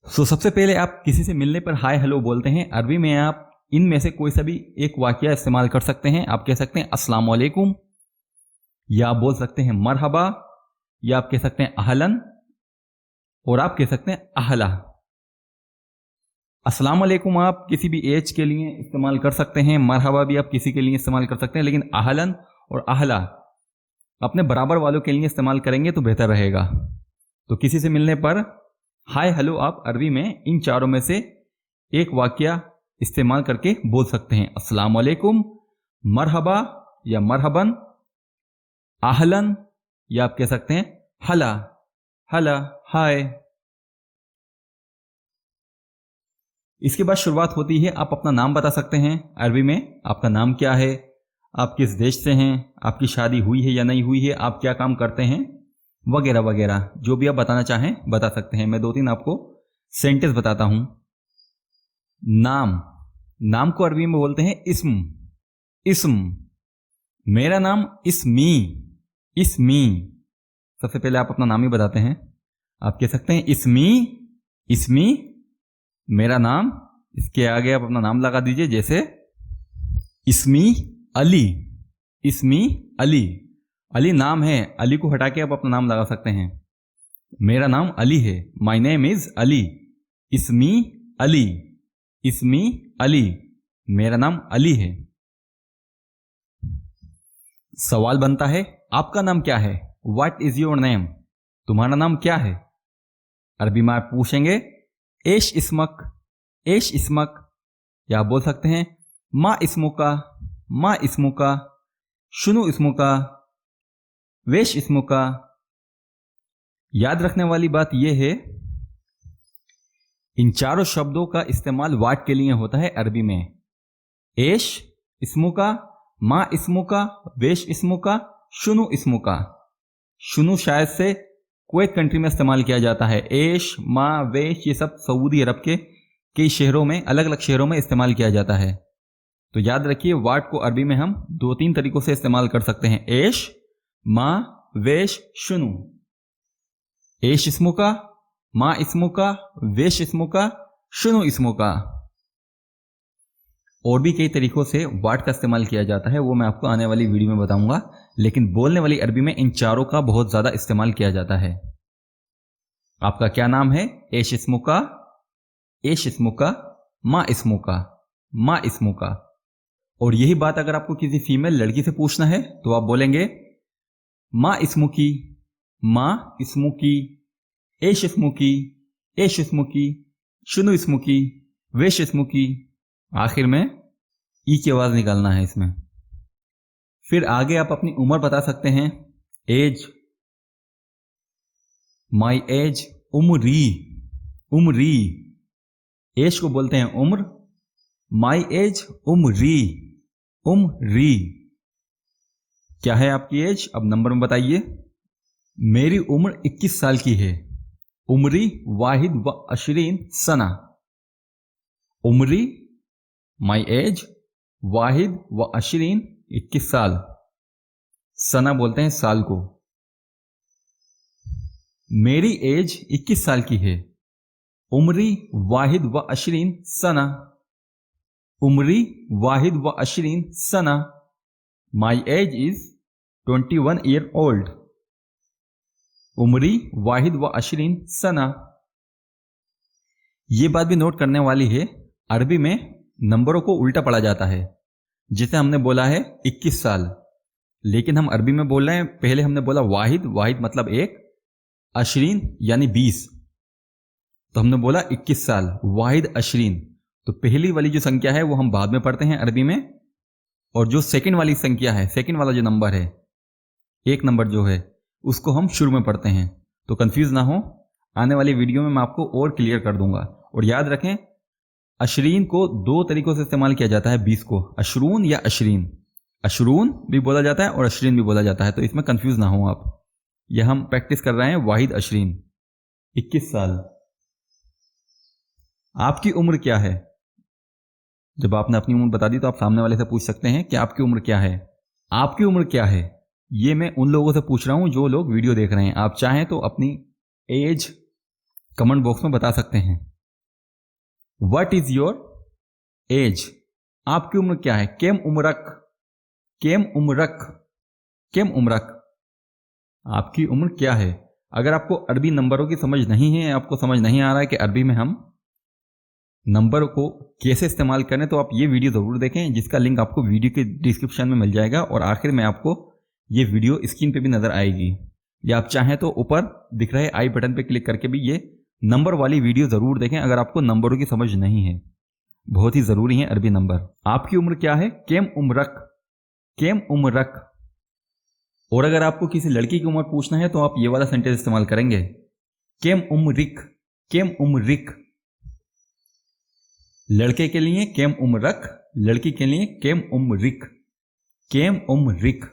सबसे पहले आप किसी से मिलने पर हाय हेलो बोलते हैं। अरबी में आप इनमें से कोई सा भी एक वाक्य इस्तेमाल कर सकते हैं। आप कह सकते हैं अस्सलाम वालेकुम, या आप बोल सकते हैं मरहबा, या आप कह सकते हैं अहलन, और आप कह सकते हैं अहला। अस्सलाम वालेकुम आप किसी भी एज के लिए इस्तेमाल कर सकते हैं, मरहबा भी आप किसी के लिए इस्तेमाल कर सकते हैं, लेकिन अहलन और अहला अपने बराबर वालों के लिए इस्तेमाल करेंगे तो बेहतर रहेगा। तो किसी से मिलने पर हाय हेलो आप अरबी में इन चारों में से एक वाक्य इस्तेमाल करके बोल सकते हैं। अस्सलाम वालेकुम, मरहबा या मरहबन, आहलन, या आप कह सकते हैं हला, हला, हाय। इसके बाद शुरुआत होती है, आप अपना नाम बता सकते हैं अरबी में। आपका नाम क्या है, आप किस देश से हैं, आपकी शादी हुई है या नहीं हुई है, आप क्या काम करते हैं, वगैरह वगैरह जो भी आप बताना चाहें बता सकते हैं। मैं 2-3 आपको सेंटेंस बताता हूं। नाम, नाम को अरबी में बोलते हैं इस्म, इस्म। मेरा नाम इस्मी, इस्मी। सबसे पहले आप अपना नाम ही बताते हैं। आप कह सकते हैं इस्मी, इस्मी मेरा नाम। इसके आगे आप अपना नाम लगा दीजिए, जैसे इस्मी अली, इस्मी अली। अली नाम है, अली को हटा के आप अपना नाम लगा सकते हैं। मेरा नाम अली है, माई नेम इज अली। इस्मी अली, इस्मी अली, मेरा नाम अली है। सवाल बनता है, आपका नाम क्या है? What is your name? तुम्हारा नाम क्या है? अरबी में आप पूछेंगे एश इस्मक, एश इस्मक, या आप बोल सकते हैं मा इस्मुका, मा इस्मुका, शुनु इस्मुका, वेश इस्मुका। याद रखने वाली बात यह है, इन चारों शब्दों का इस्तेमाल वाट के लिए होता है अरबी में। एश इस्मुका, मा इस्मुका, वेश इस्मुका, शुनु इस्मुका। शुनु शायद से कुवैत कंट्री में इस्तेमाल किया जाता है। एश, मा, वेश ये सब सऊदी अरब के कई शहरों में, अलग अलग शहरों में इस्तेमाल किया जाता है। तो याद रखिए, वाट को अरबी में हम 2-3 तरीकों से इस्तेमाल कर सकते हैं। एश, मा, वेश, शुनु। एश इस्मुका, मा इस्मुका, वेश इस्मुका, शुनु इस्मुका। और भी कई तरीकों से वाट का इस्तेमाल किया जाता है, वो मैं आपको आने वाली वीडियो में बताऊंगा। लेकिन बोलने वाली अरबी में इन चारों का बहुत ज्यादा इस्तेमाल किया जाता है। आपका क्या नाम है? एश इस्मुका, एश इस्मुका, मा इस्मुका, मा इस्मुका। और यही बात अगर आपको किसी फीमेल लड़की से पूछना है तो आप बोलेंगे मा इस्मुकी, मा इस्मुकी, एश इस्मुकी, एश इस्मुकी, शुनु इस्मुकी, वेश इस्मुकी। आखिर में ई की आवाज निकालना है इसमें। फिर आगे आप अपनी उम्र बता सकते हैं। एज, माई एज, उम्री, उम्री। एज को बोलते हैं उम्र, माई एज उम्री, उम्री। क्या है आपकी एज? अब नंबर में बताइए। मेरी उम्र 21 साल की है। उम्री वाहिद व अशरीन सना। उम्री, माई एज, वाहिद व अशरीन 21 साल। सना बोलते हैं साल को। मेरी एज 21 साल की है। उम्री वाहिद व अशरीन सना। उम्री वाहिद व अशरीन सना। My age is 21 year old. उम्री वाहिद व अशरीन सना। यह बात भी नोट करने वाली है, अरबी में नंबरों को उल्टा पढ़ा जाता है। जिसे हमने बोला है 21 साल, लेकिन हम अरबी में बोल रहे हैं, पहले हमने बोला वाहिद, वाहिद मतलब एक, अशरीन यानी 20, तो हमने बोला 21 साल, वाहिद अशरीन। तो पहली वाली जो संख्या है वो हम बाद में पढ़ते हैं अरबी में, और जो सेकंड वाली संख्या है, सेकंड वाला जो नंबर है, एक नंबर जो है, उसको हम शुरू में पढ़ते हैं। तो कंफ्यूज ना हो, आने वाली वीडियो में मैं आपको और क्लियर कर दूंगा। और याद रखें, अशरीन को 2 तरीकों से इस्तेमाल किया जाता है 20 को, अशरून या अशरीन। अशरून भी बोला जाता है और अशरीन भी बोला जाता है, तो इसमें कंफ्यूज ना हो आप। यह हम प्रैक्टिस कर रहे हैं वाहिद अशरीन। 21 साल। आपकी उम्र क्या है? जब आपने अपनी उम्र बता दी तो आप सामने वाले से पूछ सकते हैं कि आपकी उम्र क्या है। आपकी उम्र क्या है, ये मैं उन लोगों से पूछ रहा हूं जो लोग वीडियो देख रहे हैं। आप चाहें तो अपनी एज कमेंट बॉक्स में बता सकते हैं। व्हाट इज योर एज, आपकी उम्र क्या है। केम उम्रक, केम उम्रक, केम उम्रक, आपकी उम्र क्या है। अगर आपको अरबी नंबरों की समझ नहीं है, आपको समझ नहीं आ रहा है कि अरबी में हम नंबर को कैसे इस्तेमाल करें, तो आप ये वीडियो ज़रूर देखें, जिसका लिंक आपको वीडियो के डिस्क्रिप्शन में मिल जाएगा और आखिर में आपको ये वीडियो स्क्रीन पे भी नज़र आएगी, या आप चाहें तो ऊपर दिख रहे आई बटन पे क्लिक करके भी ये नंबर वाली वीडियो ज़रूर देखें अगर आपको नंबरों की समझ नहीं है। बहुत ही ज़रूरी है अरबी नंबर। आपकी उम्र क्या है, केम उम्रक, केम उम्रक। और अगर आपको किसी लड़की की उम्र पूछना है तो आप ये वाला सेंटेंस इस्तेमाल करेंगे, केम उम्रिक, केम उम्रिक। लड़के के लिए केम उम्रक, लड़की के लिए केम उम्रिक, केम उम्रिक।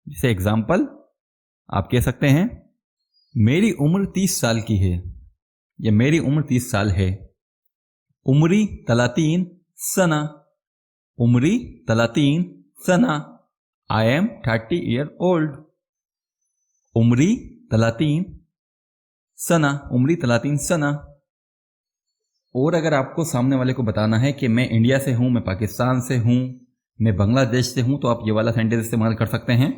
जैसे एग्जाम्पल आप कह सकते हैं, मेरी उम्र 30 साल की है, या मेरी उम्र 30 साल है। उम्री तलातीन सना, उम्री तलातीन सना, आई एम 30 ईयर ओल्ड। उम्री तलातीन सना, उम्री तलातीन सना। और अगर आपको सामने वाले को बताना है कि मैं इंडिया से हूं, मैं पाकिस्तान से हूं, मैं बांग्लादेश से हूं, तो आप ये वाला सेंटेंस इस्तेमाल कर सकते हैं,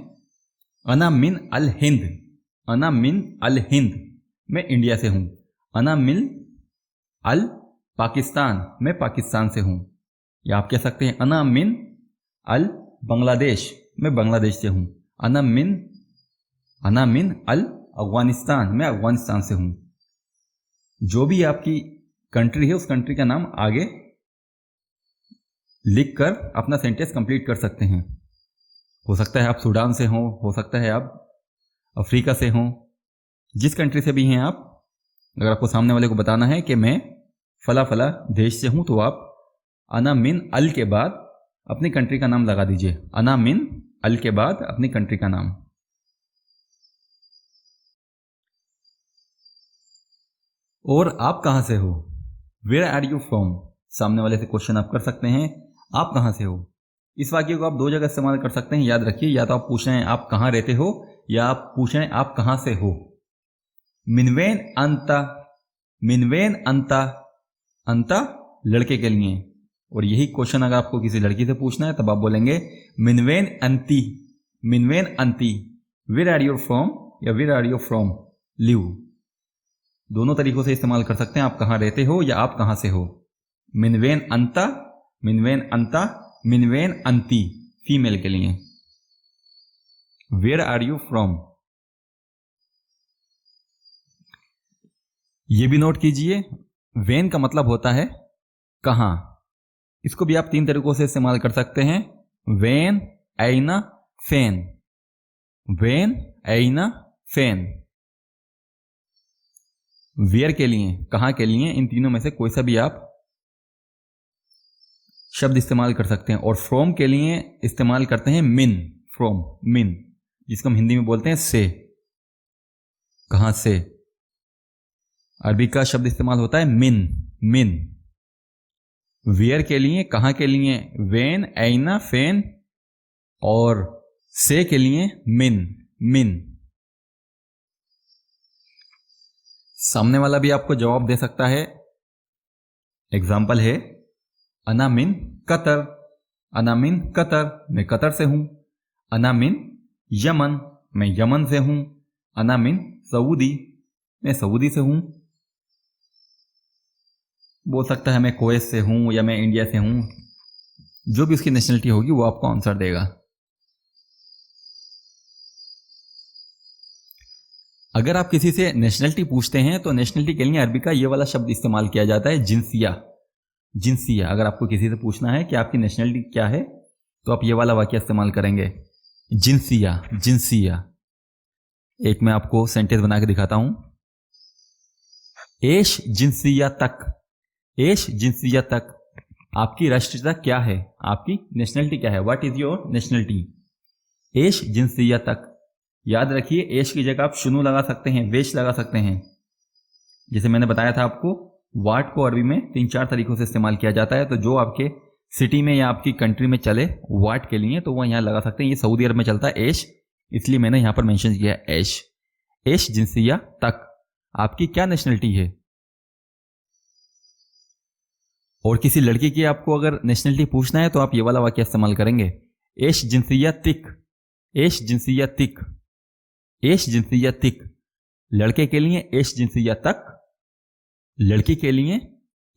अना मिन अल हिंद, अना मिन अल हिंद, मैं इंडिया से हूं। अना मिन अल पाकिस्तान, मैं पाकिस्तान से हूं। या आप कह सकते हैं, अना मिन अल बांग्लादेश, मैं बांग्लादेश से हूं। अना मिन अल अफगानिस्तान, मैं अफगानिस्तान से हूं। जो भी आपकी कंट्री है उस कंट्री का नाम आगे लिखकर अपना सेंटेंस कंप्लीट कर सकते हैं। हो सकता है आप सूडान से हो सकता है आप अफ्रीका से हो, जिस कंट्री से भी हैं आप। अगर आपको सामने वाले को बताना है कि मैं फला फला देश से हूं, तो आप अना मिन अल के बाद अपनी कंट्री का नाम लगा दीजिए, अना मिन अल के बाद अपनी कंट्री का नाम। और आप कहां से हो, वेयर आर यू फ्रॉम, सामने वाले से क्वेश्चन आप कर सकते हैं, आप कहां से हो। इस वाक्य को आप दो जगह इस्तेमाल कर सकते हैं, याद रखिए, या तो आप पूछ रहे हैं आप कहां रहते हो, या आप पूछ रहे हैं आप कहां से हो। मिनवेन अंता, मिनवेन अंता, अंता लड़के के लिए। और यही क्वेश्चन अगर आपको किसी लड़की से पूछना है तब आप बोलेंगे मिनवेन अंती, मिनवेन अंती, वेयर आर यू फ्रॉम या where are you from live. दोनों तरीकों से इस्तेमाल कर सकते हैं, आप कहां रहते हो या आप कहां से हो। मिनवेन अंता, मिनवेन अंता, मिनवेन अंती फीमेल के लिए। वेयर आर यू फ्रॉम, ये भी नोट कीजिए, वेन का मतलब होता है कहां। इसको भी आप तीन तरीकों से इस्तेमाल कर सकते हैं, वेन, ऐना, फैन, वेन, ऐना, फैन। वेयर के लिए, कहां के लिए, इन तीनों में से कोई सा भी आप शब्द इस्तेमाल कर सकते हैं। और फ्रॉम के लिए इस्तेमाल करते हैं मिन, फ्रॉम, मिन, जिसको हम हिंदी में बोलते हैं से, कहां से। अरबी का शब्द इस्तेमाल होता है मिन, मिन। वेयर के लिए, कहां के लिए वेन, ऐना, फैन, और से के लिए मिन, मिन। सामने वाला भी आपको जवाब दे सकता है। एग्जाम्पल है, अना मिन कतर, अना मिन कतर, मैं कतर से हूं। अना मिन यमन, मैं यमन से हूं। अना मिन सऊदी, मैं सऊदी से हूं। बोल सकता है मैं कुवैत से हूं या मैं इंडिया से हूं। जो भी उसकी नेशनलिटी होगी वो आपको आंसर देगा। अगर आप किसी से नेशनलिटी पूछते हैं तो नेशनलिटी के लिए अरबी का ये वाला शब्द इस्तेमाल किया जाता है, जिंसिया, जिंसिया। अगर आपको किसी से पूछना है कि आपकी नेशनलिटी क्या है तो आप ये वाला वाक्य इस्तेमाल करेंगे, जिंसिया, जिंसिया। एक मैं आपको सेंटेंस बना के दिखाता हूं, एश जिंसिया तक, एश जिंसिया तक, आपकी राष्ट्रीयता क्या है, आपकी नेशनलिटी क्या है, व्हाट इज योर नेशनलिटी। एश जिंसिया तक, याद रखिए एश की जगह आप शुनू लगा सकते हैं, वेश लगा सकते हैं। जैसे मैंने बताया था आपको, वाट को अरबी में 3-4 तरीकों से इस्तेमाल किया जाता है। तो जो आपके सिटी में या आपकी कंट्री में चले वाट के लिए तो वह यहाँ लगा सकते हैं। ये सऊदी अरब में चलता है एश, इसलिए मैंने यहाँ पर मेंशन किया है एश। एश जिंसिया तक, आपकी क्या नेशनलिटी है, और किसी लड़की की आपको अगर नेशनलिटी पूछना है तो आप ये वाला वाक्य इस्तेमाल करेंगे, एश जिन्सियतिक, एश जिन्सियतिक, एश जिन्सियतिक। लड़के के लिए एश जिन्सियतक, लड़की के लिए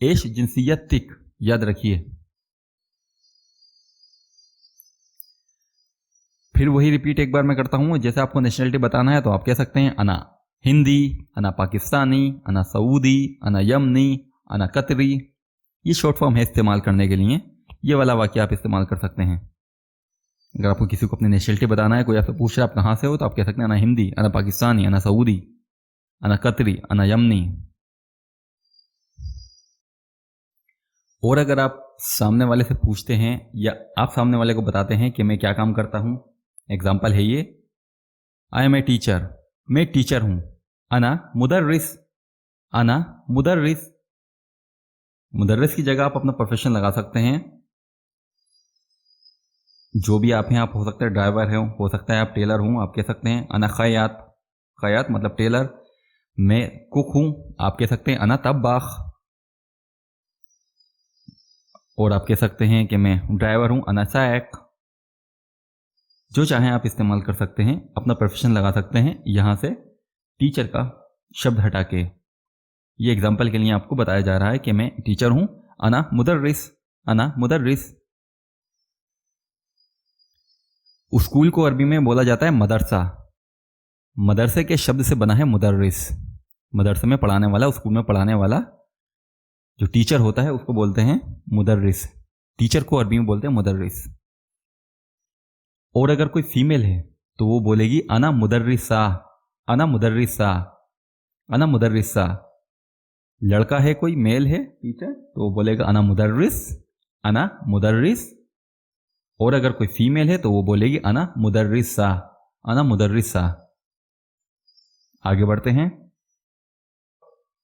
एश जिन्सियतिक, याद रखिए। फिर वही रिपीट एक बार मैं करता हूं। जैसे आपको नेशनलिटी बताना है तो आप कह सकते हैं अना हिंदी, अना पाकिस्तानी, अना सऊदी, अना यमनी, अना कतरी। ये शॉर्ट फॉर्म है इस्तेमाल करने के लिए। ये वाला वाक्य आप इस्तेमाल कर सकते हैं। अगर आपको किसी को अपनी नेशनलिटी बताना है, कोई आपसे पूछ रहा है आप कहाँ से हो, तो आप कह सकते हैं अना हिंदी, अना पाकिस्तानी, अना सऊदी, अना कतरी, अना यमनी। और अगर आप सामने वाले से पूछते हैं या आप सामने वाले को बताते हैं कि मैं क्या काम करता हूं, एग्जाम्पल है ये, आई एम ए टीचर, मैं टीचर हूं। अना मुदर्रिस, अना मुदर्रिस। मुदर्रिस की जगह आप अपना प्रोफेशन लगा सकते हैं। जो भी आप हैं, आप हो सकते हैं ड्राइवर हैं, हो सकता है आप टेलर हूं, आप कह सकते हैं अना खयात, खयात मतलब टेलर। मैं कुक हूं, आप कह सकते हैं अना तब्बाख। और आप कह सकते हैं कि मैं ड्राइवर हूं, अना सायक। जो चाहें आप इस्तेमाल कर सकते हैं, अपना प्रोफेशन लगा सकते हैं यहां से टीचर का शब्द हटा के। ये एग्जाम्पल के लिए आपको बताया जा रहा है कि मैं टीचर हूं, अना मुदर्रिस, अना मुदर्रिस। स्कूल को अरबी में बोला जाता है मदरसा। मदरसे के शब्द से बना है मुदर्रिस। मदरसे में पढ़ाने वाला, स्कूल में पढ़ाने वाला जो टीचर होता है उसको बोलते हैं मुदर्रिस। टीचर को अरबी में बोलते हैं मुदर्रिस। और अगर कोई फीमेल है तो वो बोलेगी अना मुदर्रिसा, अना मुदर्रिसा, अना मुदर्रिसा। लड़का है कोई, मेल है टीचर, तो वो बोलेगा अना मुदर्रिस, अना मुदर्रिस। और अगर कोई फीमेल है तो वो बोलेगी अना मुदर्रिसा, अना मुदर्रिसा। आगे बढ़ते हैं।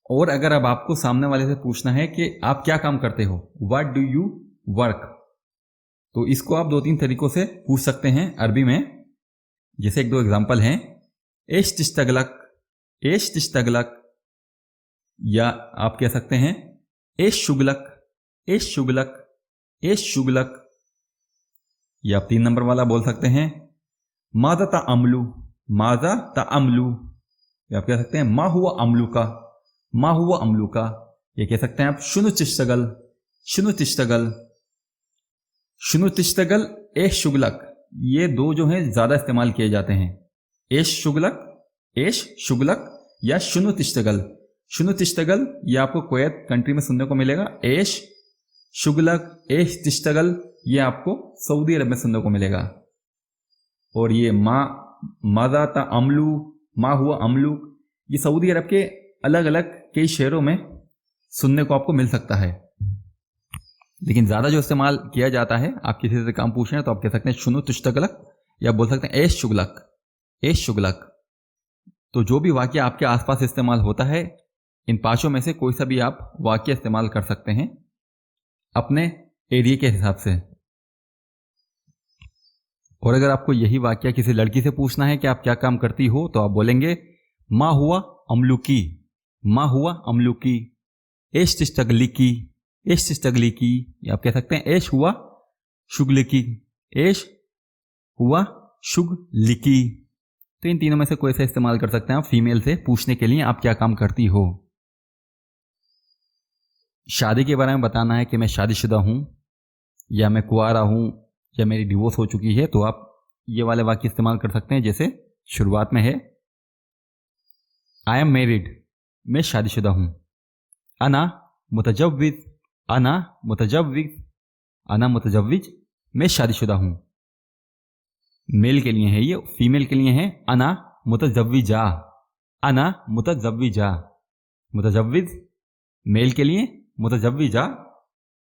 और अगर अब आपको सामने वाले से पूछना है कि आप क्या काम करते हो, व्हाट डू यू वर्क, तो इसको आप 2-3 तरीकों से पूछ सकते हैं अरबी में। जैसे 1-2 एग्जांपल हैं, एश तिश्तगलक, एश तिश्तगलक। या आप कह सकते हैं एश शुगलक, एश शुगलक, एश शुगलक। या आप 3 नंबर वाला बोल सकते हैं माजा ता अमलू, माजा ता अमलू। या आप कह सकते हैं मा हुआ अमलू का, मा हुआ अमलू का। ये कह सकते हैं आप शुनु तिश्तगल, शुनु तिश्तगल, शुनु तिश्तगल, एश शुगलक। ये 2 जो हैं ज्यादा इस्तेमाल किए जाते हैं, एश शुगलक, एश शुगलक या शुनु तिश्तगल। शुनु तिश्तगल ये आपको कुवैत कंट्री में सुनने को मिलेगा। एश शुगलक, एश तिश्तगल ये आपको सऊदी अरब में सुनने को मिलेगा। और ये माजा ता अमलू, मा हुआ अमलू, ये सऊदी अरब के अलग अलग कई शहरों में सुनने को आपको मिल सकता है। लेकिन ज्यादा जो इस्तेमाल किया जाता है, आप किसी से काम पूछ रहे हैं तो आप कह सकते हैं शुनु तिश्तगलक, या बोल सकते हैं एश शुगलक, एश शुगलक। तो जो भी वाक्य आपके आसपास इस्तेमाल होता है, इन 5 में से कोई सा भी आप वाक्य इस्तेमाल कर सकते हैं अपने एरिया के हिसाब से। और अगर आपको यही वाक्य किसी लड़की से पूछना है कि आप क्या काम करती हो, तो आप बोलेंगे मा हुआ अमलुकी, मा हुआ अमलुकी, एश तिश्तगलिकी, एश तिश्तगलिकी। या आप कह सकते हैं एश हुआ शुगलिकी, एश हुआ शुगलिकी। तो इन तीनों में से कोई सा इस्तेमाल कर सकते हैं आप फीमेल से पूछने के लिए आप क्या काम करती हो। शादी के बारे में बताना है कि मैं शादीशुदा हूं, या मैं कुंवारा हूं, या मेरी डिवोर्स हो चुकी है, तो आप ये वाले वाक्य इस्तेमाल कर सकते हैं। जैसे शुरुआत में है आई एम मैरिड, मैं शादीशुदा हूं। अना मुतजव्विज, अना मुतजव्विज, अना मुतजव्विज, मैं शादीशुदा हूं। मेल के लिए है ये, फीमेल के लिए है अना मुतजव्विजा, अना मुतजव्विजा। मुतजव्विज मेल के लिए, मुतजव्विजा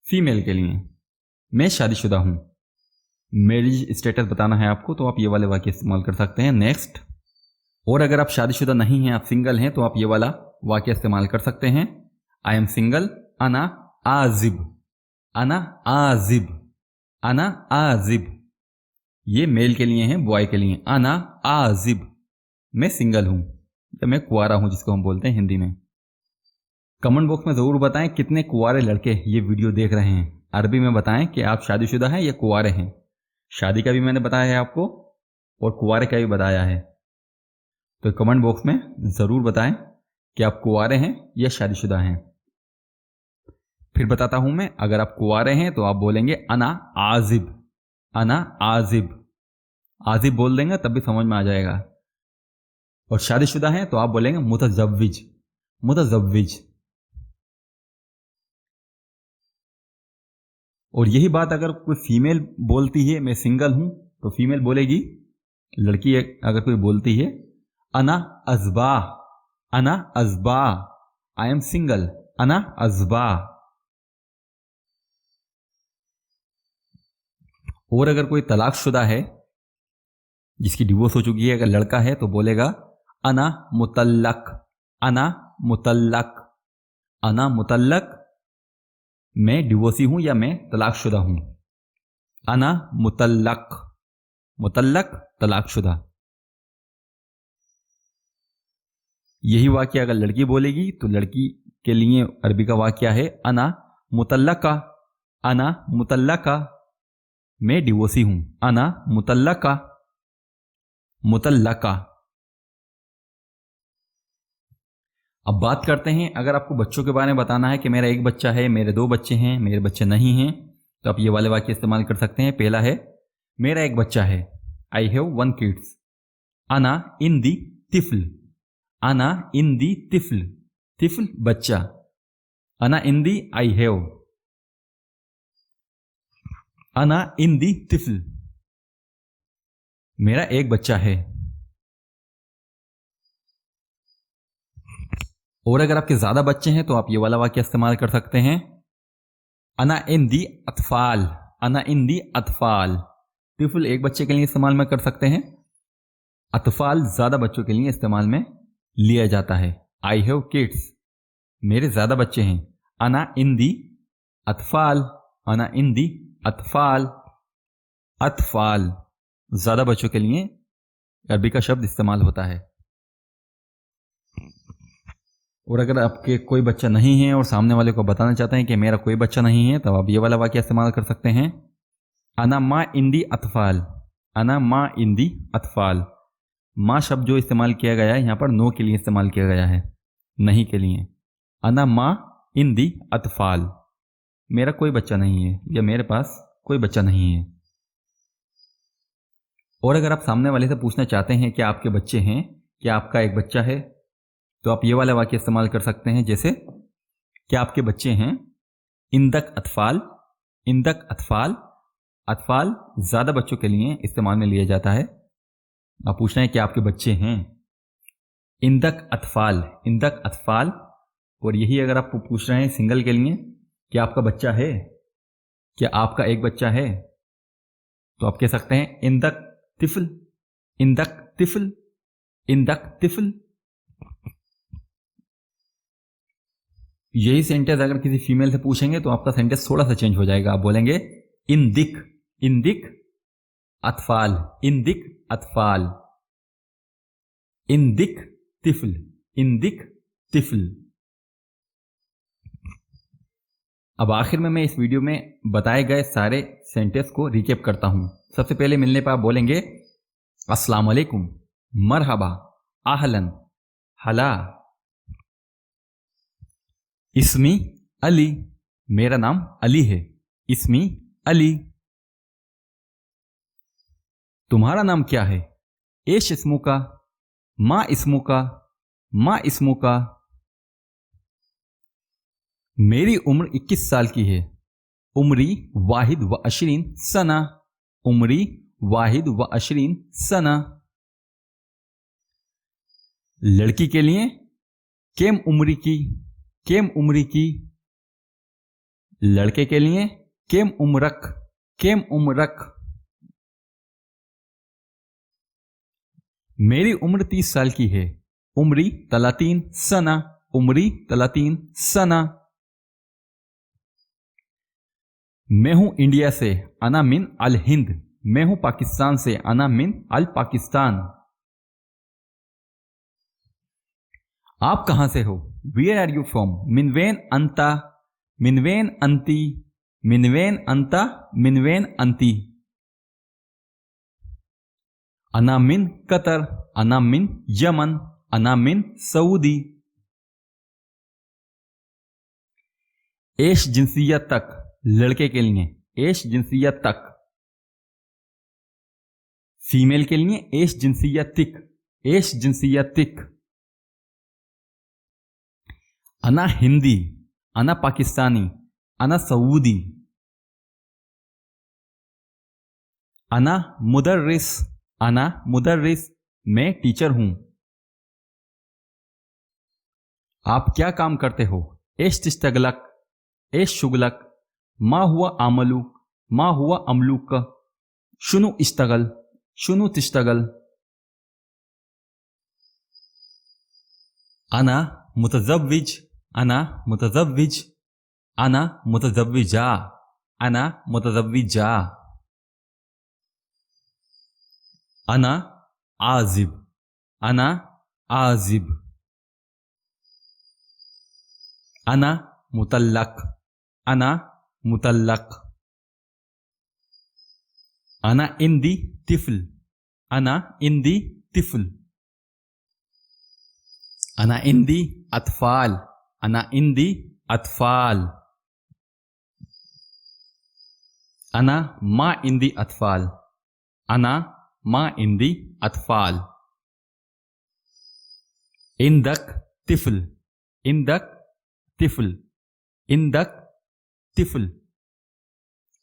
फीमेल के लिए। मैं शादीशुदा हूं। मैरिज स्टेटस बताना है आपको, तो आप ये वाले वाक्य इस्तेमाल कर सकते हैं। नेक्स्ट। और अगर आप शादीशुदा नहीं हैं, आप सिंगल हैं, तो आप ये वाला वाक्य इस्तेमाल कर सकते हैं। आई एम सिंगल, अना आजिब, अना आजिब, अना आजिब। ये मेल के लिए है, बॉय के लिए अना आजिब, मैं सिंगल हूं, या मैं कुंवारा हूं जिसको हम बोलते हैं हिंदी में। कमेंट बॉक्स में ज़रूर बताएं कितने कुंवारे लड़के ये वीडियो देख रहे हैं। अरबी में बताएं कि आप शादीशुदा हैं या कुंवारे हैं। शादी का भी मैंने बताया है आपको और कुंवारे का भी बताया है, तो कमेंट बॉक्स में ज़रूर बताएं कि आप कुंवारे हैं या शादीशुदा हैं। फिर बताता हूं मैं, अगर आप कुंवारे हैं तो आप बोलेंगे अना आजिब, अना आजिब, आजिब बोल देंगे तब भी समझ में आ जाएगा। और शादीशुदा हैं तो आप बोलेंगे मुतज़व्विज, मुतज़व्विज। और यही बात अगर कोई फीमेल बोलती है मैं सिंगल हूं, तो फीमेल बोलेगी, लड़की अगर कोई बोलती है अना अज़बा, अना अज़बा, आई एम सिंगल, अना अज़बा। और अगर कोई तलाकशुदा है, जिसकी डिवोर्स हो चुकी है, अगर लड़का है तो बोलेगा अना मुतल्लक, अना मुतल्लक, अना मुतल्लक, मैं डिवोर्सी हूं या मैं तलाकशुदा हूं। अना मुतल्लक, मुतल्लक तलाकशुदा। यही वाक्य अगर लड़की बोलेगी तो लड़की के लिए अरबी का वाक्य है अना मुतल्लका, अना मुतल्लका, मैं डिवोर्सी हूं, अना मुतल्लका, मुतल्लका। अब बात करते हैं, अगर आपको बच्चों के बारे में बताना है कि मेरा एक बच्चा है, मेरे 2 बच्चे हैं, मेरे बच्चे नहीं हैं, तो आप ये वाले वाक्य इस्तेमाल कर सकते हैं। पहला है मेरा एक बच्चा है, आई हैव 1 किड्स। अना इन दी तिफल, अना इन दी तिफल, तिफल बच्चा, अना इन दी आई हैव, अना इन दी तिफल, मेरा एक बच्चा है। और अगर आपके ज्यादा बच्चे हैं तो आप ये वाला वाक्य इस्तेमाल कर सकते हैं, अना इन दी अतफाल, अना इन दी अतफाल। तिफल एक बच्चे के लिए इस्तेमाल में कर सकते हैं, अतफाल ज्यादा बच्चों के लिए इस्तेमाल में लिया जाता है। आई हैव किड्स, मेरे ज्यादा बच्चे हैं, अना इन दी अतफाल, अना इन दी अतफाल, अतफाल ज्यादा बच्चों के लिए अरबी का शब्द इस्तेमाल होता है। और अगर आपके कोई बच्चा नहीं है और सामने वाले को बताना चाहते हैं कि मेरा कोई बच्चा नहीं है, तब आप ये वाला वाक्य इस्तेमाल कर सकते हैं, अना मा इंदी अतफाल, अना मा इंदी अतफाल। माँ शब्द जो इस्तेमाल किया गया है यहाँ पर नो के लिए इस्तेमाल किया गया है, नहीं के लिए। अना मा इंदी अतफाल, मेरा कोई बच्चा नहीं है या मेरे पास कोई बच्चा नहीं है। और अगर आप सामने वाले से पूछना चाहते हैं कि आपके बच्चे हैं, क्या आपका एक बच्चा है, तो आप ये वाला वाक्य इस्तेमाल कर सकते हैं, जैसे क्या आपके बच्चे हैं, इंदक अतफाल, इंदक अतफाल। अतफाल ज्यादा बच्चों के लिए इस्तेमाल में लिया जाता है। आप पूछ रहे हैं कि आपके बच्चे हैं, इंदक अतफाल, इंदक अतफाल। और यही अगर आप पूछ रहे हैं सिंगल के लिए, क्या आपका बच्चा है, क्या आपका एक बच्चा है, तो आप कह सकते हैं इंदक तिफल, इंदक तिफल, इंदक तिफल। यही सेंटेंस अगर किसी फीमेल से पूछेंगे तो आपका सेंटेंस थोड़ा सा चेंज हो जाएगा। आप बोलेंगे इंदिक, इंदिक अतफाल, इंदिक अतफाल, इंदिक तिफल, इंदिक तिफल। अब आखिर में मैं इस वीडियो में बताए गए सारे सेंटेंस को रिकेप करता हूं। सबसे पहले मिलने पर आप बोलेंगे अस्सलाम वालेकुम, मरहबा, आहलन, हला। इस्मी अली, मेरा नाम अली है, इस्मी अली। तुम्हारा नाम क्या है, एश इस्मु का, माँ इस्मु का, माँ इस्मु का। मेरी उम्र 21 साल की है, उम्री वाहिद व अशरीन सना, उम्री वाहिद व अशरीन सना। लड़की के लिए केम उम्री की, केम उम्री की। लड़के के लिए केम उम्रक, केम उम्रक। मेरी उम्र 30 साल की है, उम्री 30 सना, उम्री 30 सना। मैं हूं इंडिया से, अना मिन अल हिंद। मैं हूं पाकिस्तान से, अना मिन अल पाकिस्तान। आप कहां से हो? Where are you from? मिनवेन अंता, मिनवेन अंती, मिनवेन अंता, मिनवेन अंती। अना मिन कतर, अना मिन यमन, अना मिन सऊदी। एश जिंसियत तक, लड़के के लिए एश जिंसियत तक। फीमेल के लिए एश जिंसियत तिक, एश जिंसियत तिक। अना हिंदी, अना पाकिस्तानी, अना सऊदी। अना मुदर्रिस, अना मुदर्रिस, मैं टीचर हूं। आप क्या काम करते हो? एश तिश्तगलक, एश शुगलक, मा हुआ आमलुक, मा हुआ अमलुक, शुनु इश्तगल, शुनु तिश्तगल। अना मुतज़व्विज, अना मुतज़व्विज, अना मुतज़व्विजा, अना मुतज़व्विजा। अना आजिब, अना आजिब। अना मुतल्लक, अना मुतल्लक। अना इंदी तिफल, अना इंदी तिफल। अना इंदी अतफाल, अना इंदी अतफाल। अना मा इंदी अतफाल, अना मा इंदी अतफाल। इंदक तिफल, इंदक तिफल, इंदक तिफल।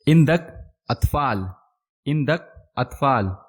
इंदक अतफाल, इंदक अतफाल।